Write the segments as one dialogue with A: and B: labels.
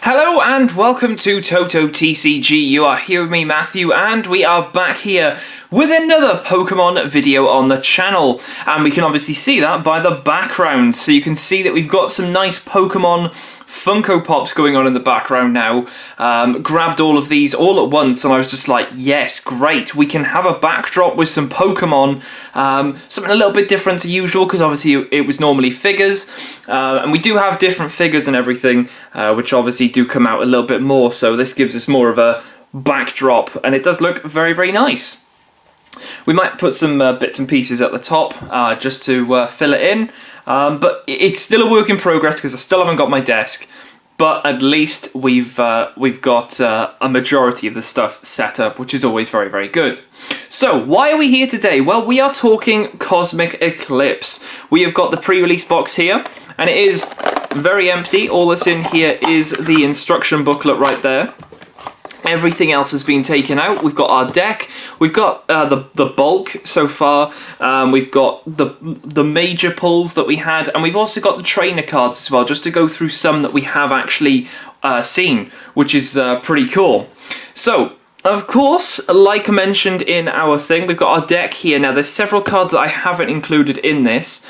A: Hello and welcome to Toto TCG. You are here with me, Matthew, and we are back here with another Pokemon video on the channel. And we can obviously see that by the background. So you can see that we've got some nice Pokemon Funko Pops going on in the background now. Grabbed all of these all at once and I was just like, yes, great. We can have a backdrop with some Pokemon. Something a little bit different to usual because obviously it was normally figures. And we do have different figures and everything, which obviously do come out a little bit more. So this gives us more of a backdrop and it does look very, very nice. We might put some bits and pieces at the top just to fill it in. But it's still a work in progress because I still haven't got my desk. But at least we've got a majority of the stuff set up, which is always very, very good. So why are we here today? Well, we are talking Cosmic Eclipse. We have got the pre-release box here, and it is very empty. All that's in here is the instruction booklet right there. Everything else has been taken out. We've got our deck. We've got the bulk so far. We've got the major pulls that we had, and we've also got the trainer cards as well, just to go through some that we have actually seen, which is pretty cool. So, of course, like I mentioned in our thing, we've got our deck here. Now, there's several cards that I haven't included in this,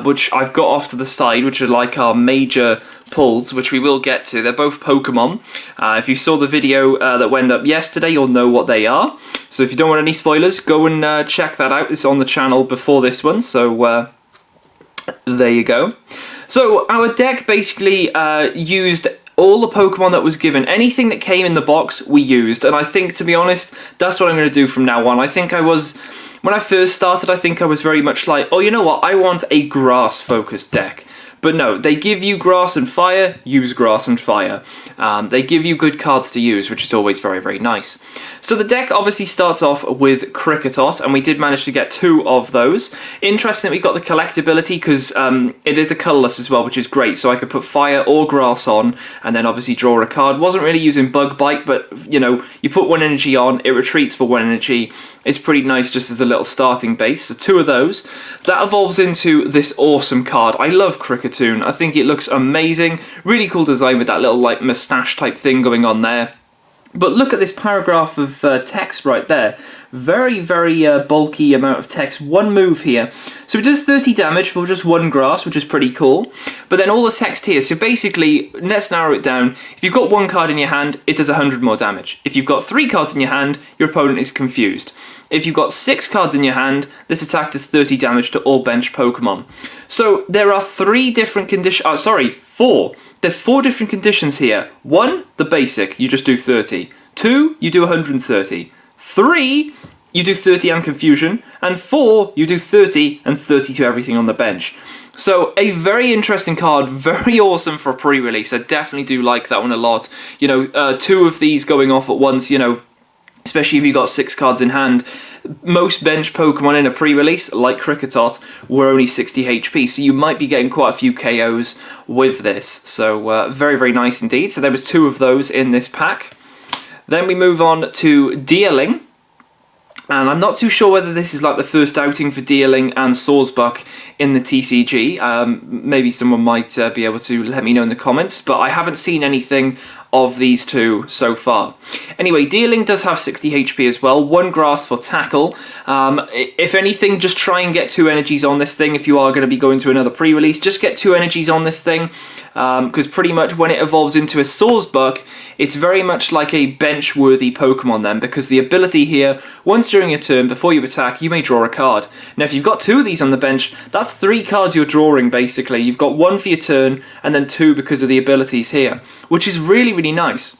A: which I've got off to the side, which are like our major pulls, which we will get to. They're both Pokemon. If you saw the video that went up yesterday, you'll know what they are. So if you don't want any spoilers, go and check that out. It's on the channel before this one, so there you go. So our deck basically used all the Pokemon that was given. Anything that came in the box, we used. And I think, to be honest, that's what I'm going to do from now on. I think when I first started, I think I was very much like, oh, you know what, I want a grass-focused deck. But no, they give you grass and fire, use grass and fire. They give you good cards to use, which is always very, very nice. So the deck obviously starts off with Kricketot, and we did manage to get 2 of those. Interesting that we got the collectability, because it is a colourless as well, which is great. So I could put fire or grass on, and then obviously draw a card. Wasn't really using Bug Bite, but, you know, you put 1 energy on, it retreats for 1 energy. It's pretty nice just as a little starting base. So 2 of those. That evolves into this awesome card. I love Kricketot. I think it looks amazing. Really cool design with that little like moustache type thing going on there. But look at this paragraph of text right there. Very, very bulky amount of text. 1 move here. So it does 30 damage for just 1 grass, which is pretty cool. But then all the text here. So basically, let's narrow it down. If you've got 1 card in your hand, it does 100 more damage. If you've got 3 cards in your hand, your opponent is confused. If you've got 6 cards in your hand, this attack does 30 damage to all bench Pokemon. So there are 3 different conditions. 4. There's 4 different conditions here. 1, the basic, you just do 30. 2, you do 130. 3, you do 30 and confusion. And 4, you do 30 and 30 to everything on the bench. So a very interesting card, very awesome for a pre-release. I definitely do like that one a lot. You know, 2 of these going off at once, you know, especially if you've got 6 cards in hand. Most bench Pokemon in a pre-release, like Kricketot, were only 60 HP, so you might be getting quite a few KOs with this. So very, very nice indeed. So there was 2 of those in this pack. Then we move on to Deerling. And I'm not too sure whether this is like the first outing for Deerling and Sawsbuck in the TCG. Maybe someone might be able to let me know in the comments, but I haven't seen anything of these 2 so far. Anyway, Deerling does have 60 HP as well, 1 grass for tackle. If anything, just try and get 2 energies on this thing if you are going to be going to another pre-release. Just get 2 energies on this thing, because pretty much when it evolves into a Sawsbuck, it's very much like a bench-worthy Pokemon then, because the ability here, once during your turn, before you attack, you may draw a card. Now, if you've got 2 of these on the bench, that's 3 cards you're drawing, basically. You've got 1 for your turn, and then 2 because of the abilities here, which is really, really nice.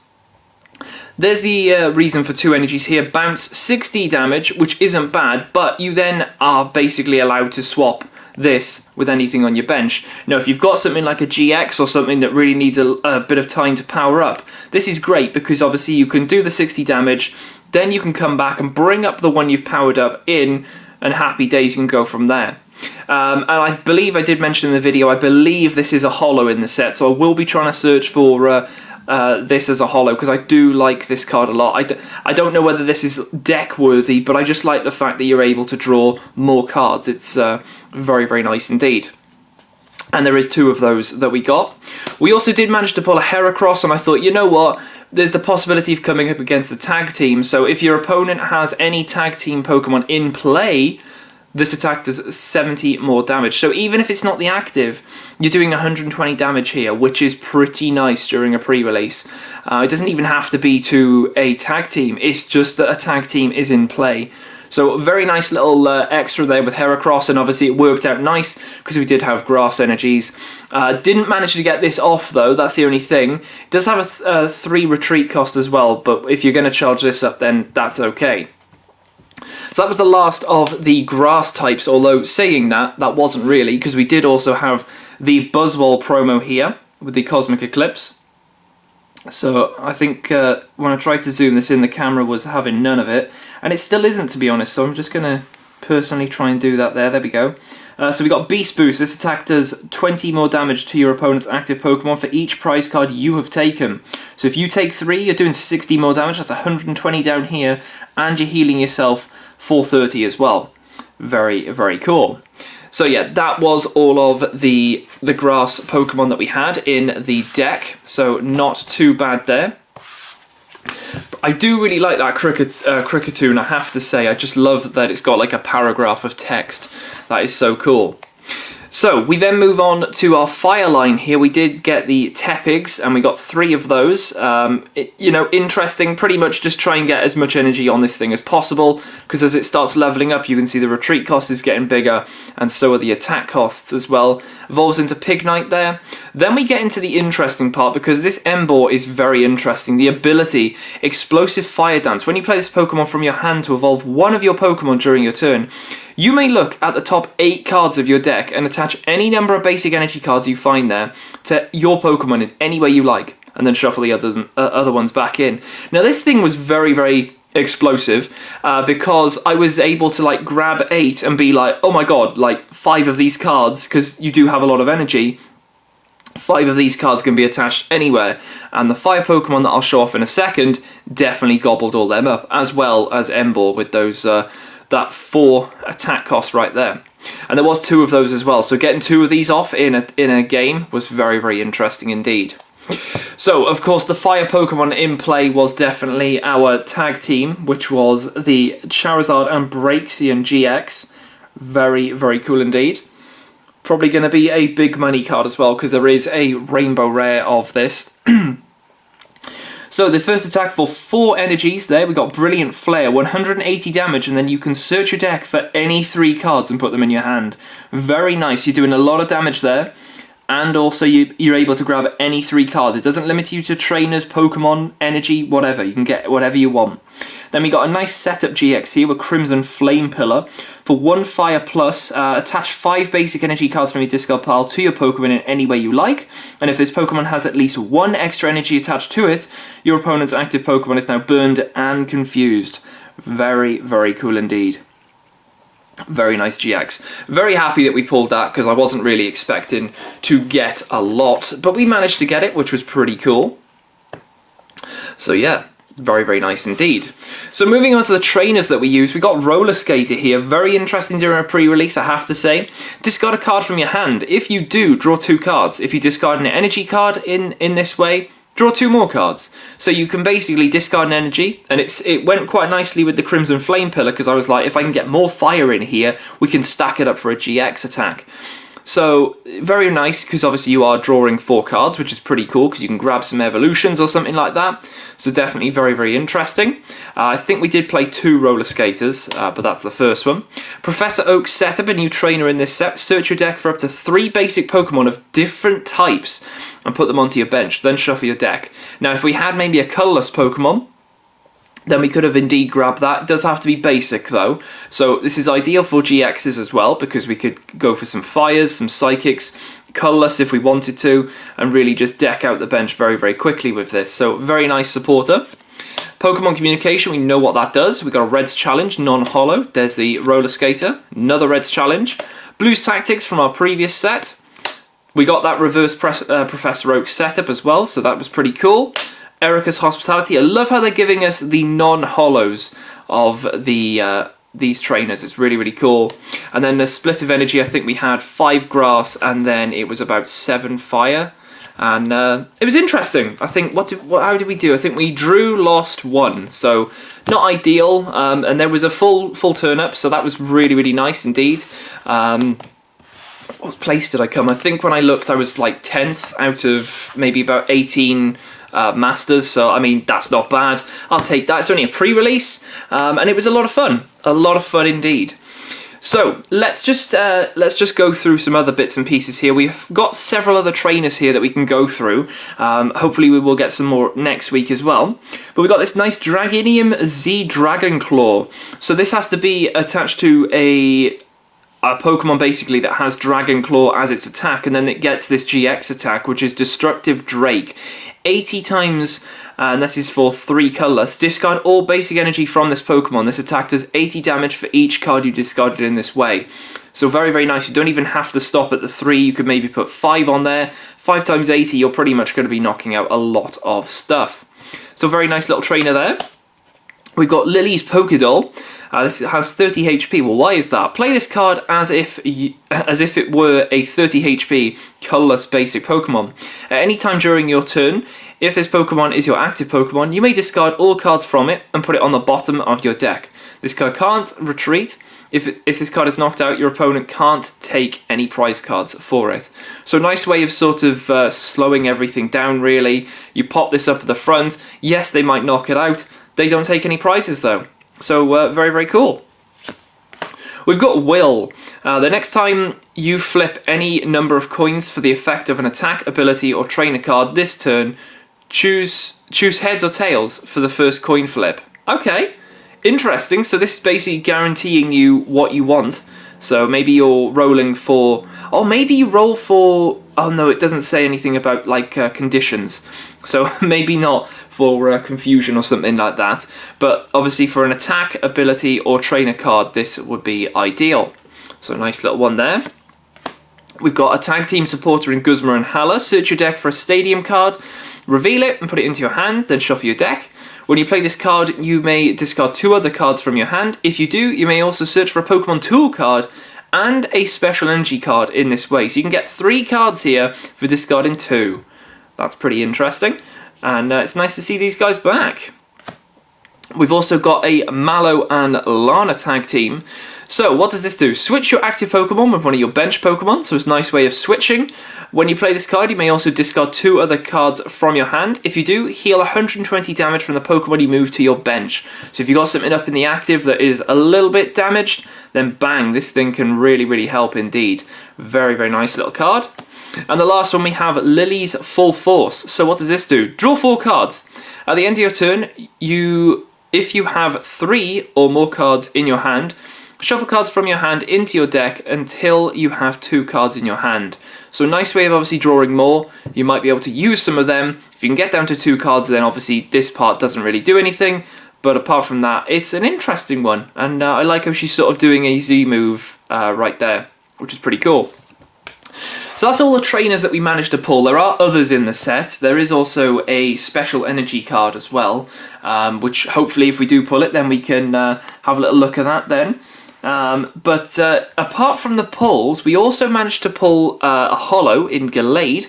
A: There's the reason for 2 energies here. Bounce 60 damage, which isn't bad, but you then are basically allowed to swap this with anything on your bench. Now, if you've got something like a GX or something that really needs a bit of time to power up, this is great because obviously you can do the 60 damage, then you can come back and bring up the one you've powered up in, and happy days, you can go from there. And I believe I did mention in the video, I believe this is a holo in the set, so I will be trying to search for this as a holo, because I do like this card a lot. I don't know whether this is deck worthy, but I just like the fact that you're able to draw more cards. It's very, very nice indeed. And there is 2 of those that we got. We also did manage to pull a Heracross, and I thought, you know what? There's the possibility of coming up against a tag team. So if your opponent has any tag team Pokemon in play, this attack does 70 more damage. So even if it's not the active, you're doing 120 damage here, which is pretty nice during a pre-release. It doesn't even have to be to a tag team. It's just that a tag team is in play. So very nice little extra there with Heracross, and obviously it worked out nice because we did have grass energies. Didn't manage to get this off though, that's the only thing. It does have a 3 retreat cost as well, but if you're going to charge this up, then that's okay. So that was the last of the grass types, although saying that, that wasn't really, because we did also have the Buzzwole promo here with the Cosmic Eclipse. So I think when I tried to zoom this in, the camera was having none of it, and it still isn't, to be honest, so I'm just going to personally try and do that there. There we go. So we got Beast Boost. This attack does 20 more damage to your opponent's active Pokemon for each prize card you have taken. So if you take 3, you're doing 60 more damage. That's 120 down here, and you're healing yourself 430 as well. Very, very cool. So yeah, that was all of the grass Pokemon that we had in the deck. So not too bad there. I do really like that Kricketune, I have to say. I just love that it's got like a paragraph of text. That is so cool. So we then move on to our fire line here. We did get the Tepigs, and we got 3 of those. You know, interesting. Pretty much just try and get as much energy on this thing as possible, because as it starts leveling up, you can see the retreat cost is getting bigger, and so are the attack costs as well. Evolves into Pignite there. Then we get into the interesting part, because this Emboar is very interesting. The ability, Explosive Fire Dance. When you play this Pokemon from your hand to evolve one of your Pokemon during your turn, you may look at the top 8 cards of your deck and attach any number of basic energy cards you find there to your Pokemon in any way you like, and then shuffle the other ones back in. Now this thing was very, very explosive, because I was able to like grab 8 and be like, oh my god, like 5 of these cards, because you do have a lot of energy, 5 of these cards can be attached anywhere, and the fire Pokemon that I'll show off in a second definitely gobbled all them up, as well as Emboar with those that 4 attack cost right there. And there was 2 of those as well, so getting 2 of these off in a game was very, very interesting indeed. So, of course, the fire Pokemon in play was definitely our tag team, which was the Charizard and Braixen GX. Very, very cool indeed. Probably going to be a big money card as well, because there is a rainbow rare of this. So the first attack for 4 energies there, we got Brilliant Flare, 180 damage, and then you can search your deck for any 3 cards and put them in your hand. Very nice, you're doing a lot of damage there, and also you're able to grab any 3 cards. It doesn't limit you to trainers, Pokemon, energy, whatever. You can get whatever you want. Then we got a nice setup GX here with Crimson Flame Pillar. For 1 Fire Plus, attach 5 basic energy cards from your discard pile to your Pokemon in any way you like. And if this Pokemon has at least 1 extra energy attached to it, your opponent's active Pokemon is now burned and confused. Very, very cool indeed. Very nice GX. Very happy that we pulled that, because I wasn't really expecting to get a lot. But we managed to get it, which was pretty cool. So yeah. Very, very nice indeed. So moving on to the trainers that we use, we got Roller Skater here. Very interesting during a pre-release, I have to say. Discard a card from your hand. If you do, draw 2 cards. If you discard an energy card in this way, draw 2 more cards. So you can basically discard an energy, and it went quite nicely with the Crimson Flame Pillar, because I was like, if I can get more fire in here, we can stack it up for a GX attack. So, very nice, because obviously you are drawing 4 cards, which is pretty cool, because you can grab some evolutions or something like that. So definitely very, very interesting. I think we did play 2 Roller Skaters, but that's the first one. Professor Oak's setup, a new trainer in this set. Search your deck for up to 3 basic Pokemon of different types, and put them onto your bench, then shuffle your deck. Now, if we had maybe a colourless Pokemon, then we could have indeed grabbed that. It does have to be basic though, so this is ideal for GXs as well, because we could go for some fires, some psychics, colourless if we wanted to, and really just deck out the bench very, very quickly with this. So very nice supporter. Pokemon Communication, we know what that does. We got a Reds Challenge, non-holo. There's the Roller Skater, another Reds Challenge. Blues Tactics from our previous set. We got that Reverse Professor Oak setup as well, so that was pretty cool. Erica's Hospitality. I love how they're giving us the non-holos of the these trainers. It's really, really cool. And then the split of energy, I think we had 5 grass and then it was about 7 fire. And it was interesting. I think, how did we do? I think we drew, lost, won. So not ideal. And there was a full turn up, so that was really, really nice indeed. What place did I come? I think when I looked, I was like 10th out of maybe about 18 masters. So I mean, that's not bad. I'll take that. It's only a pre-release, and it was a lot of fun. A lot of fun indeed. So let's just go through some other bits and pieces here. We've got several other trainers here that we can go through. Hopefully we will get some more next week as well. But we've got this nice Draginium Z Dragon Claw. So this has to be attached to a Pokemon basically that has Dragon Claw as its attack, and then it gets this GX attack, which is Destructive Drake. 80 times, and this is for 3 colours. Discard all basic energy from this Pokemon. This attack does 80 damage for each card you discarded in this way. So very, very nice. You don't even have to stop at the 3. You could maybe put 5 on there. 5 times 80, you're pretty much going to be knocking out a lot of stuff. So very nice little trainer there. We've got Lily's Pokédoll. This has 30 HP. Well, why is that? Play this card as if it were a 30 HP colourless basic Pokemon. At any time during your turn, if this Pokemon is your active Pokemon, you may discard all cards from it and put it on the bottom of your deck. This card can't retreat. If this card is knocked out, your opponent can't take any prize cards for it. So nice way of sort of slowing everything down, really. You pop this up at the front. Yes, they might knock it out. They don't take any prizes, though. So very, very cool. We've got Will. The next time you flip any number of coins for the effect of an attack, ability, or trainer card this turn, choose heads or tails for the first coin flip. Okay, interesting. So this is basically guaranteeing you what you want. So maybe you're rolling for... Oh, maybe you roll for... Oh, no, it doesn't say anything about, like, conditions. So maybe not for confusion or something like that. But obviously for an attack, ability, or trainer card, this would be ideal. So nice little one there. We've got a tag team supporter in Guzma and Hala. Search your deck for a stadium card, reveal it and put it into your hand, then shuffle your deck. When you play this card, you may discard 2 other cards from your hand. If you do, you may also search for a Pokemon Tool card and a Special Energy card in this way. So you can get 3 cards here for discarding 2. That's pretty interesting. And it's nice to see these guys back. We've also got a Mallow and Lana tag team. So what does this do? Switch your active Pokemon with one of your bench Pokemon. So it's a nice way of switching. When you play this card, you may also discard 2 other cards from your hand. If you do, heal 120 damage from the Pokemon you move to your bench. So if you've got something up in the active that is a little bit damaged, then bang, this thing can really, really help indeed. Very, very nice little card. And the last one we have Lily's Full Force. So what does this do? Draw 4 cards. At the end of your turn, if you have 3 or more cards in your hand, shuffle cards from your hand into your deck until you have 2 cards in your hand. So a nice way of obviously drawing more. You might be able to use some of them. If you can get down to 2 cards, then obviously this part doesn't really do anything. But apart from that, it's an interesting one. And I like how she's sort of doing a Z move right there, which is pretty cool. So that's all the trainers that we managed to pull. There are others in the set. There is also a Special Energy card as well, which hopefully if we do pull it, then we can have a little look at that then. But apart from the pulls, we also managed to pull a holo in Gallade.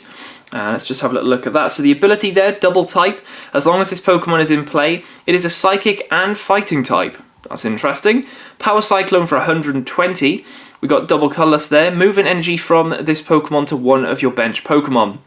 A: Let's just have a little look at that. So the ability there, double type. As long as this Pokemon is in play, it is a Psychic and Fighting type. That's interesting. Power Cyclone for 120. We got double colourless there. Moving energy from this Pokemon to one of your bench Pokemon.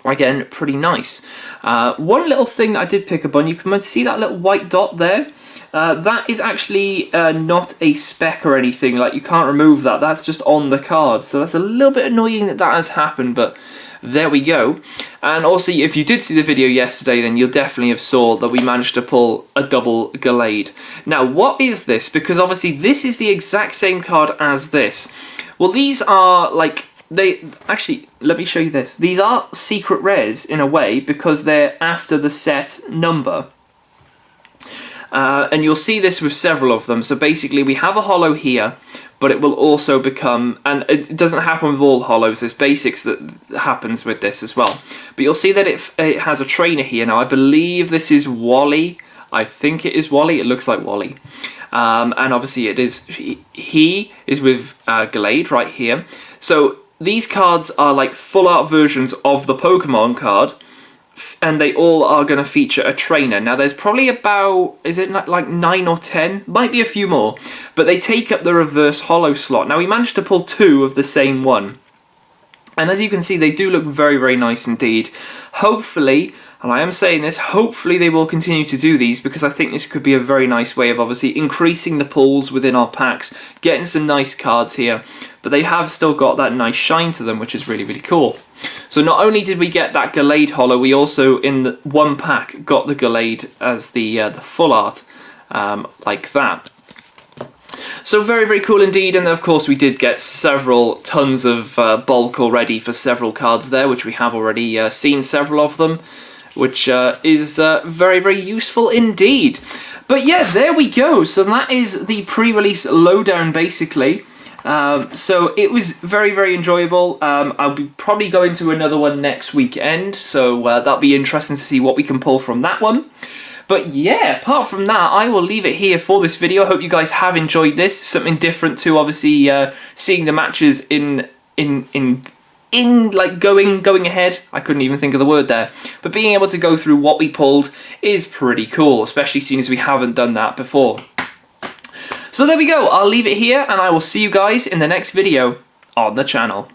A: Again, pretty nice. One little thing that I did pick up on, you can see that little white dot there. That is actually not a spec or anything, like you can't remove that, that's just on the card. So that's a little bit annoying that has happened, but there we go. And also, if you did see the video yesterday, then you'll definitely have saw that we managed to pull a double Gallade. Now, what is this? Because obviously this is the exact same card as this. Well, these are like... Actually, let me show you this. These are secret rares in a way because they're after the set number. And you'll see this with several of them. So basically we have a holo here, but it will also become, and it doesn't happen with all holos, there's basics that happens with this as well. But you'll see that it has a trainer here. Now I believe this is Wally. I think it is Wally, it looks like Wally. and obviously it is he is with Glade right here. So these cards are like full art versions of the Pokemon card, and they all are going to feature a trainer. Now there's probably about, is it like 9 or 10? Might be a few more, but they take up the reverse holo slot. Now we managed to pull 2 of the same one, and as you can see they do look very, very nice indeed. Hopefully, and I am saying this, hopefully they will continue to do these, because I think this could be a very nice way of obviously increasing the pulls within our packs, getting some nice cards here, but they have still got that nice shine to them, which is really, really cool. So not only did we get that Gallade holo, we also in the one pack got the Gallade as the full art, like that. So very, very cool indeed, and of course we did get tons of bulk already for several cards there, which we have already seen several of them, which is very, very useful indeed. But yeah, there we go. So that is the pre-release lowdown, basically. So it was very, very enjoyable. I'll be probably going to another one next weekend, so that'll be interesting to see what we can pull from that one. But yeah, apart from that, I will leave it here for this video. I hope you guys have enjoyed this. Something different to obviously seeing the matches in like going ahead. I couldn't even think of the word there. But being able to go through what we pulled is pretty cool, especially seeing as we haven't done that before. So there we go. I'll leave it here, and I will see you guys in the next video on the channel.